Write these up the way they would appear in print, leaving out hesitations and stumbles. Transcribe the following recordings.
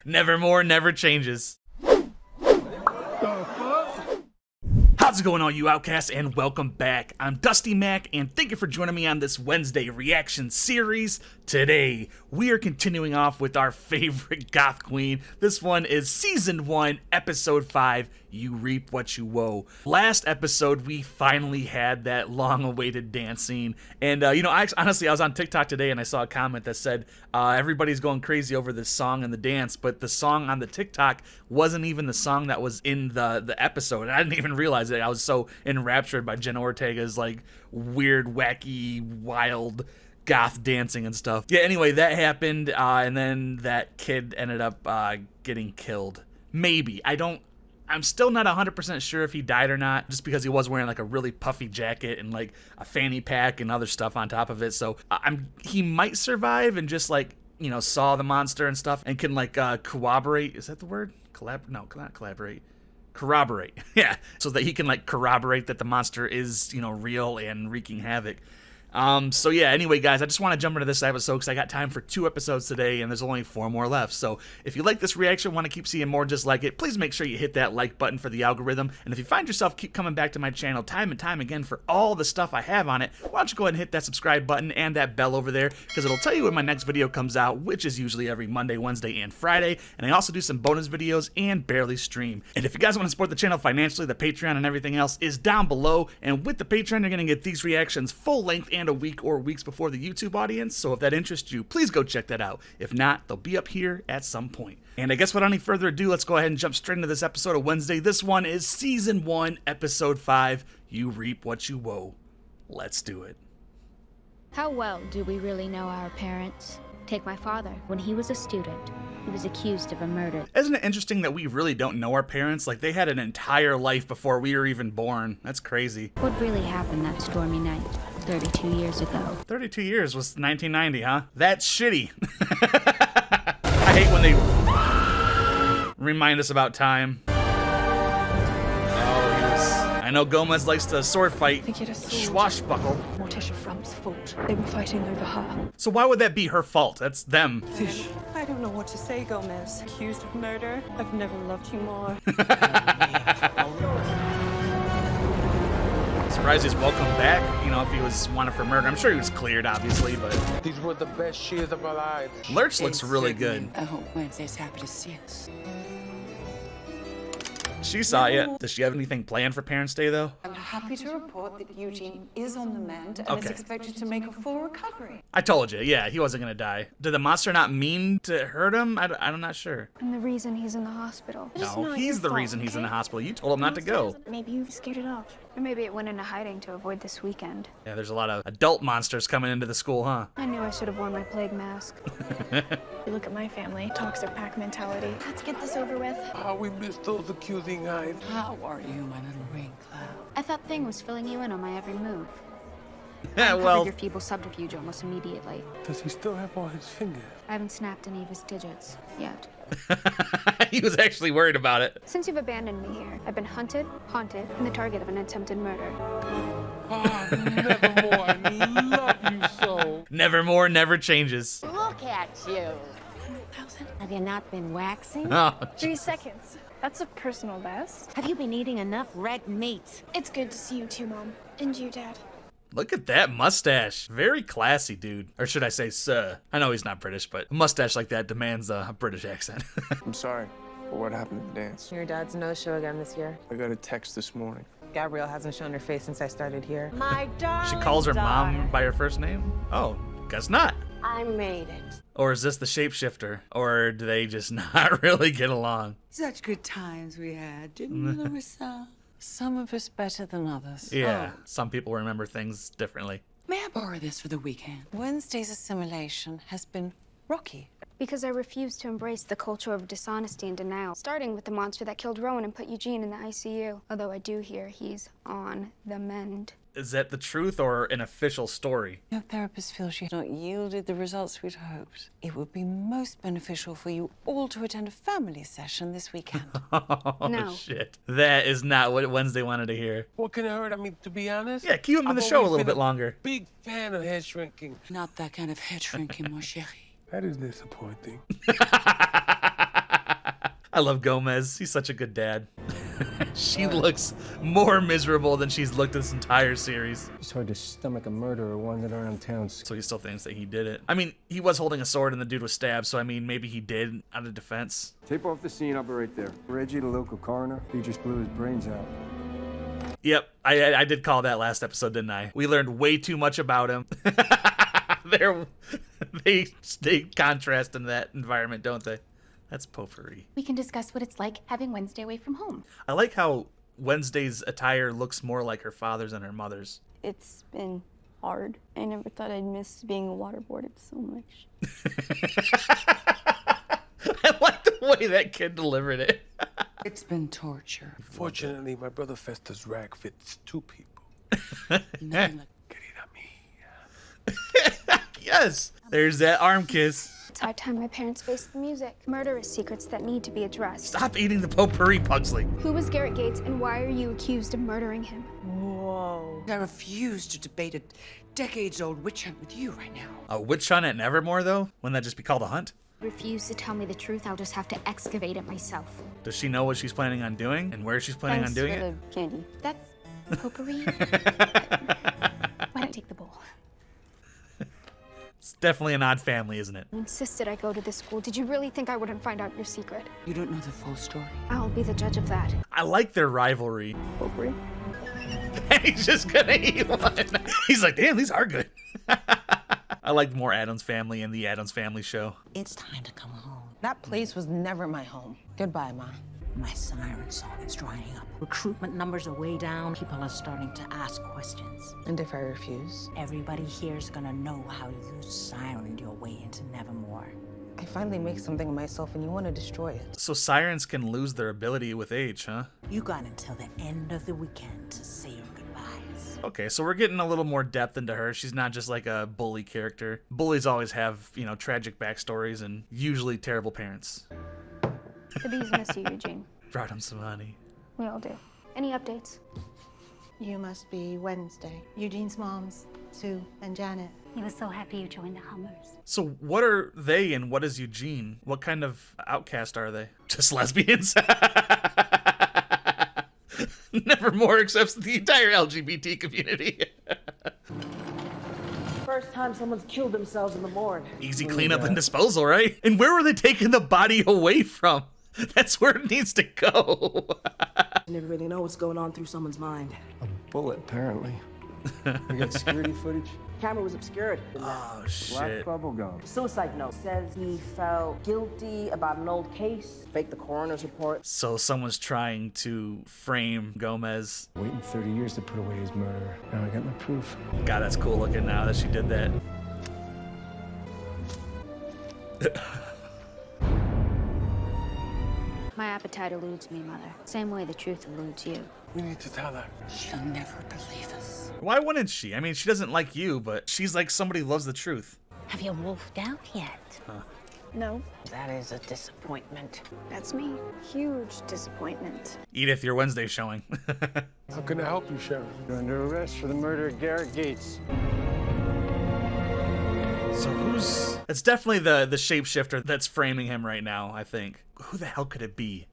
Nevermore never changes. How's it going, all you outcasts, and welcome back. I'm Dusty Mac, and thank you for joining me on this Wednesday reaction series. Today, we are continuing off with our favorite goth queen. This one is Season 1, Episode 5, You Reap What You Woe. Last episode, we finally had that long-awaited dance scene, and honestly, I was on TikTok today, and I saw a comment that said, everybody's going crazy over this song and the dance, but the song on the TikTok wasn't even the song that was in the episode, and I didn't even realize it. I was so enraptured by Jenna Ortega's like weird, wacky, wild goth dancing and stuff. Yeah, anyway, that happened, and then that kid ended up getting killed. Maybe. I'm still not 100% sure if he died or not, just because he was wearing like a really puffy jacket and like a fanny pack and other stuff on top of it. So he might survive and just like, saw the monster and stuff and can like corroborate. Is that the word? No, not collaborate. Corroborate. Yeah. So that he can like corroborate that the monster is, real and wreaking havoc. So yeah, anyway, guys, I just want to jump into this episode because I got time for 2 episodes today, and there's only 4 more left. So if you like this reaction, want to keep seeing more just like it, please make sure you hit that like button for the algorithm. And if you find yourself keep coming back to my channel time and time again for all the stuff I have on it, why don't you go ahead and hit that subscribe button and that bell over there, because it'll tell you when my next video comes out, which is usually every Monday, Wednesday, and Friday. And I also do some bonus videos and barely stream. And if you guys want to support the channel financially, the Patreon and everything else is down below. And with the Patreon, you're going to get these reactions full length and a week or weeks before the YouTube audience, so if that interests you, please go check that out. If not, they'll be up here at some point. And I guess without any further ado, let's go ahead and jump straight into this episode of Wednesday. This one is Season 1, Episode 5, You Reap What You Woe. Let's do it. How well do we really know our parents? Take my father. When he was a student, he was accused of a murder. Isn't it interesting that we really don't know our parents? Like, they had an entire life before we were even born. That's crazy. What really happened that stormy night, 32 years ago? 32 years was 1990, huh? That's shitty. I hate when they remind us about time. I know Gomez likes to sword fight, swashbuckle. Morticia Frump's fault. They were fighting over her. So why would that be her fault? That's them. Fish. I don't know what to say, Gomez. Accused of murder? I've never loved you more. Surprised he's welcome back, if he was wanted for murder. I'm sure he was cleared, obviously, but... These were the best years of our lives. Lurch looks really good. I hope Wednesday's happy to see us. She saw it. Does she have anything planned for Parents' Day, though? I'm happy to report that Eugene is on the mend and is expected to make a full recovery. I told you, yeah, he wasn't gonna die. Did the monster not mean to hurt him? I'm not sure. And the reason he's in the hospital. No, he's the reason he's in the hospital. You told him not to go. Maybe you scared it off. Or maybe it went into hiding to avoid this weekend. Yeah, there's a lot of adult monsters coming into the school, huh? I knew I should have worn my plague mask. You look at my family, toxic pack mentality. Let's get this over with. Oh, we missed those accusing eyes. How are you, my little rain cloud? I thought Thing was filling you in on my every move. Yeah, I well... your feeble subterfuge almost immediately. Does he still have all his fingers? I haven't snapped any of his digits yet. He was actually worried about it. Since you've abandoned me here, I've been hunted, haunted, and the target of an attempted murder. Ah, Nevermore, I love you so. Nevermore never changes. Look at you. Have you not been waxing? Oh, 3 seconds. That's a personal best. Have you been eating enough red meat? It's good to see you too, Mom. And you, Dad. look at that mustache. Very classy, dude. Or should I say, sir? I know he's not British, but a mustache like that demands a British accent. I'm sorry for what happened at the dance. Your dad's no-show again this year. I got a text this morning. Gabrielle hasn't shown her face since I started here. My darling, She calls her mom by her first name? Oh, guess not. I made it. Or is this the shapeshifter? Or do they just not really get along? Such good times we had, didn't we, Larissa? Some of us better than others. Yeah, some people remember things differently. May I borrow this for the weekend? Wednesday's assimilation has been rocky. Because I refuse to embrace the culture of dishonesty and denial, starting with the monster that killed Rowan and put Eugene in the ICU. Although I do hear he's on the mend. Is that the truth or an official story? Your therapist feels she has not yielded the results we'd hoped. It would be most beneficial for you all to attend a family session this weekend. Oh, No. shit. That is not what Wednesday wanted to hear. What can it hurt? I mean, to be honest. Yeah, keep him in the I've show a always little been bit longer. Big fan of head shrinking. Not that kind of head shrinking, mon chéri. That is disappointing. I love Gomez. He's such a good dad. She looks more miserable than she's looked this entire series. It's hard to stomach a murderer wandering around town. So he still thinks that he did it. I mean, he was holding a sword and the dude was stabbed, so I mean, maybe he did out of defense. Tape off the scene, I'll be right there. Reggie, the local coroner, he just blew his brains out. Yep, I did call that last episode, didn't I? We learned way too much about him. They contrast in that environment, don't they? That's potpourri. We can discuss what it's like having Wednesday away from home. I like how Wednesday's attire looks more like her father's and her mother's. It's been hard. I never thought I'd miss being waterboarded so much. I like the way that kid delivered it. It's been torture. Fortunately, my brother Fester's rag fits 2 people. Yes, there's that arm kiss. It's high time my parents faced the music. Murderous secrets that need to be addressed. Stop eating the potpourri, Pugsley. Who was Garrett Gates and why are you accused of murdering him? Whoa. I refuse to debate a decades-old witch hunt with you right now. A witch hunt at Nevermore, though? Wouldn't that just be called a hunt? Refuse to tell me the truth, I'll just have to excavate it myself. Does she know what she's planning on doing and where she's planning on doing it? Candy. That's potpourri. Why don't take the bowl? It's definitely an odd family, isn't it? You insisted I go to this school. Did you really think I wouldn't find out your secret? You don't know the full story. I'll be the judge of that. I like their rivalry. Potpourri? And he's just gonna eat one. He's like, damn, these are good. I like more Addams Family and the Addams Family show. It's time to come home. That place was never my home. Goodbye, Ma. My siren song is drying up. Recruitment numbers are way down. People are starting to ask questions. And if I refuse? Everybody here's gonna know how you sirened your way into Nevermore. I finally make something of myself and you want to destroy it. So sirens can lose their ability with age, huh? You got until the end of the weekend to say your goodbyes. Okay, so we're getting a little more depth into her. She's not just like a bully character. Bullies always have, you know, tragic backstories and usually terrible parents. The bees miss you, Eugene. Brought him some honey. We all do. Any updates? You must be Wednesday. Eugene's moms, Sue and Janet. He was so happy you joined the Hummers. So what are they and what is Eugene? What kind of outcast are they? Just lesbians? Nevermore accepts the entire LGBT community. First time someone's killed themselves in the morgue. Easy cleanup and disposal, right? And where were they taking the body away from? That's where it needs to go. You never really know what's going on through someone's mind. A bullet, apparently. We got security footage. Camera was obscured. Oh, Black shit. bubble gum. Suicide note says he felt guilty about an old case. Faked the coroner's report. So someone's trying to frame Gomez. Waiting 30 years to put away his murderer. Now I got my proof. God, that's cool looking now that she did that. My appetite eludes me, Mother. Same way the truth eludes you. We need to tell her. She'll never believe us. Why wouldn't she? I mean, she doesn't like you, but she's like somebody who loves the truth. Have you wolfed out yet? Huh. No, That is a disappointment. that's me. Huge disappointment. Edith, your Wednesday showing. How can I help you, Sheriff? You're under arrest for the murder of Garrett Gates. So who's... It's definitely the shapeshifter that's framing him right now, I think. Who the hell could it be?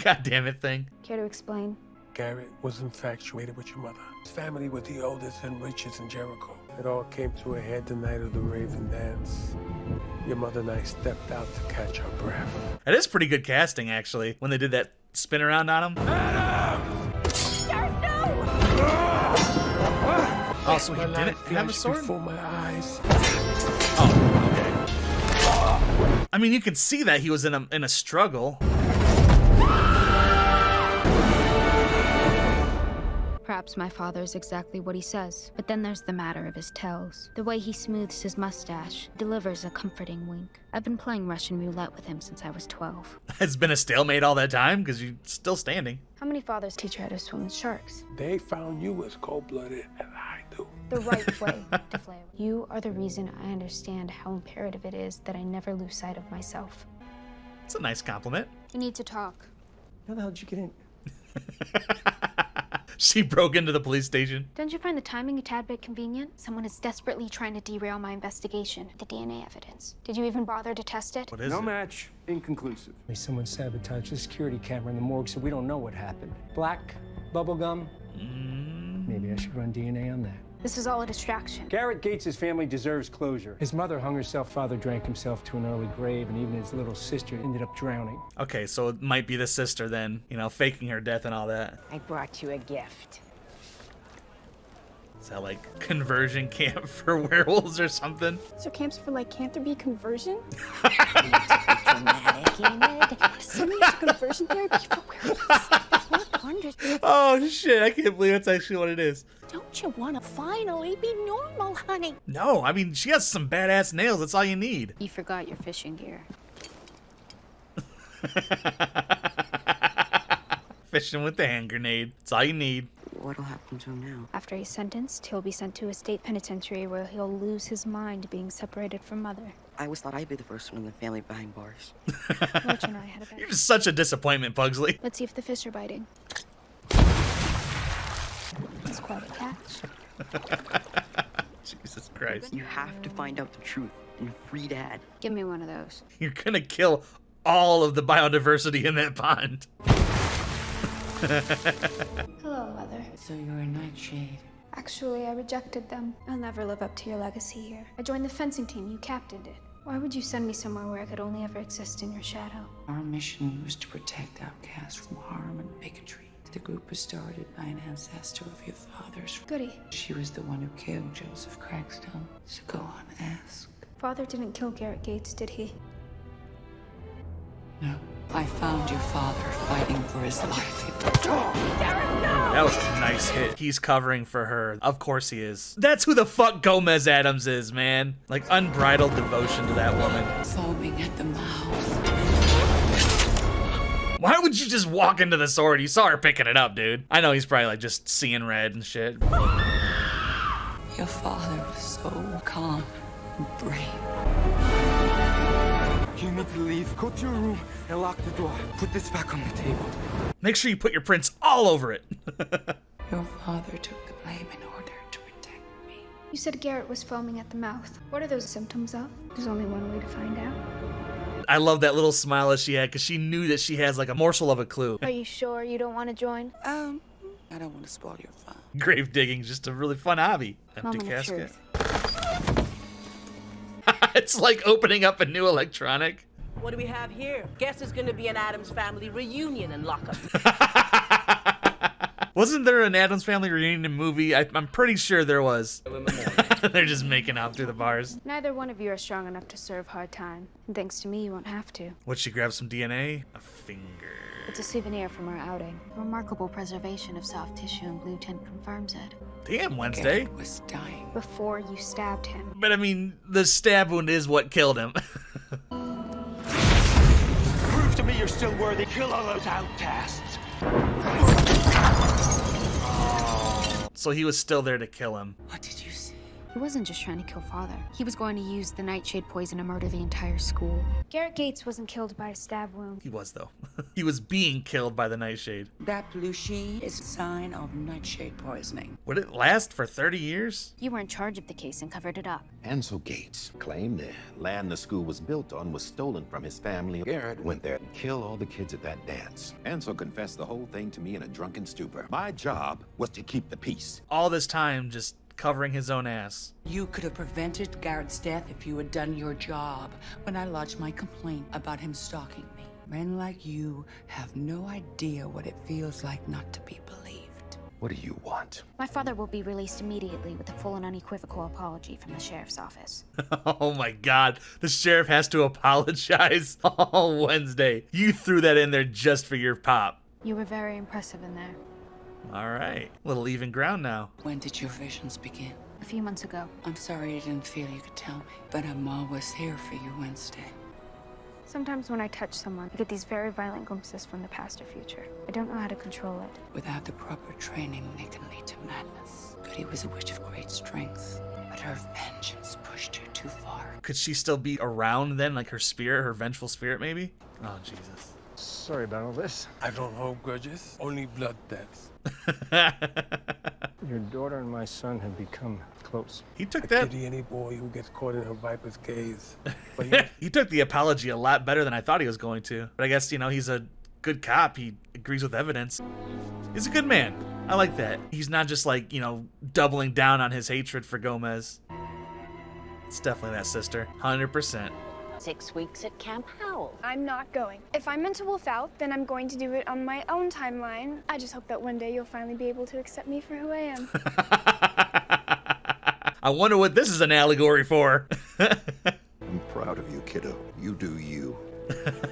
God damn it thing. Care to explain? Garrett was infatuated with your mother. His family were the oldest and richest in Jericho. It all came to a head the night of the Raven dance. Your mother and I stepped out to catch our breath. That is pretty good casting, actually, when they did that spin around on him. Oh, so he didn't have a sword? Before my eyes. Oh, okay. I mean, you can see that he was in a struggle. Perhaps my father is exactly what he says, but then there's the matter of his tells. The way he smooths his mustache delivers a comforting wink. I've been playing Russian roulette with him since I was 12. It's been a stalemate all that time because you're still standing. How many fathers teach you how to swim with sharks? They found you as cold-blooded as I do. The right way to flare. You are the reason I understand how imperative it is that I never lose sight of myself. It's a nice compliment. We need to talk. How the hell did you get in? She broke into the police station. Don't you find the timing a tad bit convenient? Someone is desperately trying to derail my investigation. The DNA evidence. Did you even bother to test it? What is No it? match. Inconclusive. Someone sabotaged the security camera in the morgue, so we don't know what happened. Black, bubblegum. Maybe I should run DNA on that. This is all a distraction. Garrett Gates' family deserves closure. His mother hung herself, father drank himself to an early grave, and even his little sister ended up drowning. Okay, so it might be the sister then, you know, faking her death and all that. I brought you a gift. Is that like conversion camp for werewolves or something? So camps for lycanthropy conversion? Dramatic, Enid. Sending to conversion therapy for werewolves? Oh shit, I can't believe that's actually what it is. Don't you want to finally be normal, honey? No, I mean, she has some badass nails. That's all you need. You forgot your fishing gear. Fishing with the hand grenade. That's all you need. What'll happen to him now? After he's sentenced, he'll be sent to a state penitentiary where he'll lose his mind being separated from mother. I always thought I'd be the first one in the family behind bars. Rich and I had a bet. You're just such a disappointment, Pugsley. Let's see if the fish are biting. It's quite a catch. Jesus Christ. You have to find out the truth and free Dad. Give me one of those. You're gonna kill all of the biodiversity in that pond. Hello, Mother. So you're a nightshade. Actually, I rejected them. I'll never live up to your legacy here. I joined the fencing team. You captained it. Why would you send me somewhere where I could only ever exist in your shadow? Our mission was to protect outcasts from harm and bigotry. The group was started by an ancestor of your father's. Goody. She was the one who killed Joseph Crackstone. So go on, ask. Father didn't kill Garrett Gates, did he? No. I found your father fighting for his life. That was a nice hit. He's covering for her. Of course he is. That's who the fuck Gomez Addams is, man. Like, unbridled devotion to that woman. Foaming at the mouth. Why would you just walk into the sword? You saw her picking it up, dude. I know he's probably like just seeing red and shit. Your father was so calm and brave. You need to leave. Go to your room and lock the door. Put this back on the table. Make sure you put your prints all over it. Your father took the blame in order to protect me. You said Garrett was foaming at the mouth. What are those symptoms of? There's only one way to find out. I love that little smile that she had because she knew that she has like a morsel of a clue. Are you sure you don't want to join? I don't want to spoil your fun. Grave digging, just a really fun hobby. Empty Moment of casket. truth. It's like opening up a new electronic. What do we have here? Guess it's gonna be an Addams family reunion and lockup. Wasn't there an Addams Family reunion movie? I'm pretty sure there was. They're just making out through the bars. Neither one of you are strong enough to serve hard time. And thanks to me, you won't have to. Would she grab some DNA? A finger. It's a souvenir from our outing. Remarkable preservation of soft tissue and blue tint confirms it. Damn, Wednesday. Garrett was dying. Before you stabbed him. But I mean, the stab wound is what killed him. Prove to me you're still worthy. Kill all those outcasts. So he was still there to kill him. What did you see? He wasn't just trying to kill Father. He was going to use the nightshade poison to murder the entire school. Garrett Gates wasn't killed by a stab wound. He was, though. He was being killed by the nightshade. That blue sheen is a sign of nightshade poisoning. Would it last for 30 years? You were in charge of the case and covered it up. Ansel Gates claimed the land the school was built on was stolen from his family. Garrett went there and killed all the kids at that dance. Ansel confessed the whole thing to me in a drunken stupor. My job was to keep the peace. All this time just covering his own ass. You could have prevented Garrett's death if you had done your job. When I lodged my complaint about him stalking me, men like you have no idea what it feels like not to be believed. What do you want? My father will be released immediately with a full and unequivocal apology from the sheriff's office. Oh my god, the sheriff has to apologize. Oh, Wednesday. You threw that in there just for your pop. You were very impressive in there. All right, little even ground now. When did your visions begin? A few months ago. I'm sorry I didn't feel you could tell me, but I'm always here for you, Wednesday. Sometimes when I touch someone, I get these very violent glimpses from the past or future. I don't know how to control it. Without the proper training, it can lead to madness. Goody was a witch of great strength, but her vengeance pushed her too far. Could she still be around then, like her spirit, her vengeful spirit maybe? Oh, Jesus. sorry about all this. I don't hold grudges, only blood debts. Your daughter and my son have become close. He took I that. pity any boy who gets caught in her viper's gaze. But He took the apology a lot better than I thought he was going to. But I guess, you know, he's a good cop. He agrees with evidence. He's a good man. I like that. He's not just like, you know, doubling down on his hatred for Gomez. It's definitely that sister. 100%. 6 weeks at Camp Howell. I'm not going. If I'm meant to wolf out, then I'm going to do it on my own timeline. I just hope that one day you'll finally be able to accept me for who I am. I wonder what this is an allegory for. I'm proud of you, kiddo. You do you.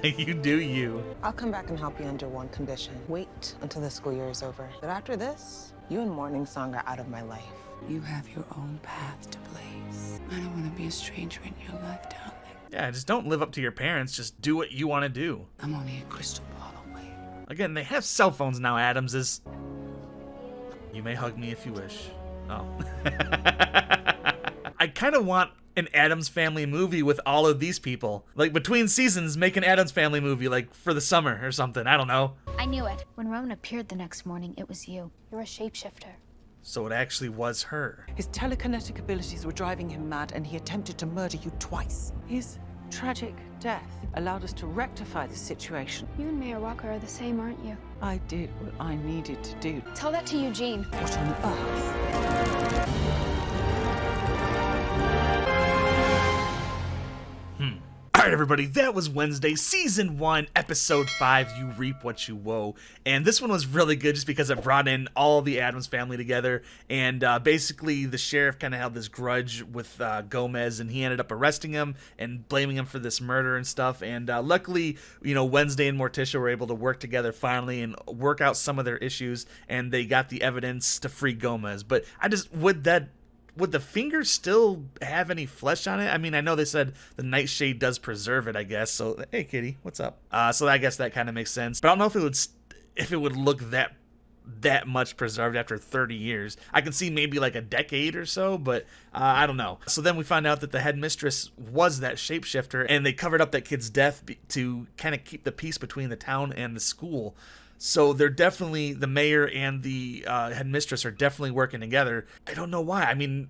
You do you. I'll come back and help you under one condition. Wait until the school year is over. But after this, you and Morning Song are out of my life. You have your own path to blaze. I don't want to be a stranger in your life, darling. Yeah, just don't live up to your parents. Just do what you want to do. I'm only a crystal ball away. Again, they have cell phones now, Addams is. You may hug me if you wish. Oh. I kind of want an Addams Family movie with all of these people. Like, between seasons, make an Addams Family movie, like, for the summer or something. I don't know. I knew it. When Rowan appeared the next morning, it was you. You're a shapeshifter. So it actually was her. His telekinetic abilities were driving him mad, and he attempted to murder you twice. His tragic death allowed us to rectify the situation. You and Mayor Walker are the same, aren't you? I did what I needed to do. Tell that to Eugene. What on earth? Alright everybody, that was Wednesday, Season 1, Episode 5, You Reap What You Woe. And this one was really good just because it brought in all the Addams family together. And basically the sheriff kind of held this grudge with Gomez, and he ended up arresting him and blaming him for this murder and stuff. And luckily, you know, Wednesday and Morticia were able to work together finally and work out some of their issues, and they got the evidence to free Gomez. But I just, would the finger still have any flesh on it? I mean, I know they said the nightshade does preserve it, I guess. So, hey, kitty, what's up? So I guess that kind of makes sense. But I don't know if it would look that much preserved after 30 years. I can see maybe like a decade or so, but I don't know. So then we find out that the headmistress was that shapeshifter, and they covered up that kid's death to kind of keep the peace between the town and the school. So they're definitely, the mayor and the headmistress are definitely working together. I don't know why. I mean,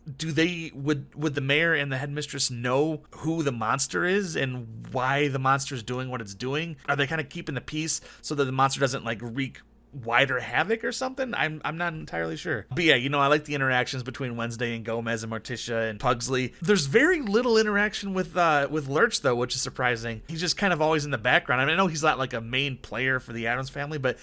would the mayor and the headmistress know who the monster is and why the monster is doing what it's doing? Are they kind of keeping the peace so that the monster doesn't like wreak wider havoc or something? I'm not entirely sure. But yeah, you know, I like the interactions between Wednesday and Gomez and Morticia and Pugsley. There's very little interaction with Lurch though, which is surprising. He's just kind of always in the background. I mean, I know he's not like a main player for the Addams family, but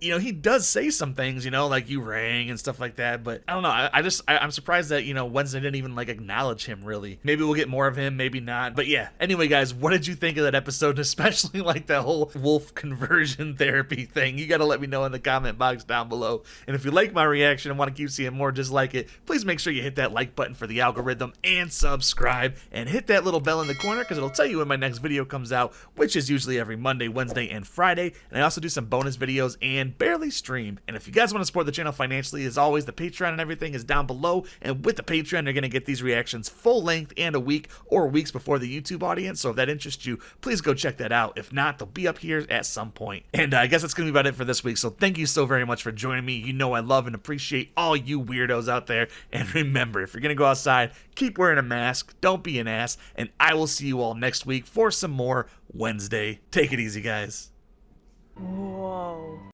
you know, he does say some things, you know, like you rang and stuff like that. But I don't know. I'm surprised that, you know, Wednesday didn't even like acknowledge him really. Maybe we'll get more of him, maybe not. But yeah, anyway, guys, what did you think of that episode? Especially like the whole wolf conversion therapy thing. You got to let me know in the comment box down below. And if you like my reaction and want to keep seeing more just like it, please make sure you hit that like button for the algorithm and subscribe and hit that little bell in the corner because it'll tell you when my next video comes out, which is usually every Monday, Wednesday, and Friday. And I also do some bonus videos and barely stream. And if you guys want to support the channel financially, as always, the Patreon and everything is down below. And with the Patreon, you're going to get these reactions full length and a week or weeks before the YouTube audience. So if that interests you, please go check that out. If not, they'll be up here at some point. And I guess that's going to be about it for this week. So thank you so very much for joining me. You know I love and appreciate all you weirdos out there. And remember, if you're going to go outside, keep wearing a mask. Don't be an ass. And I will see you all next week for some more Wednesday. Take it easy, guys. Whoa.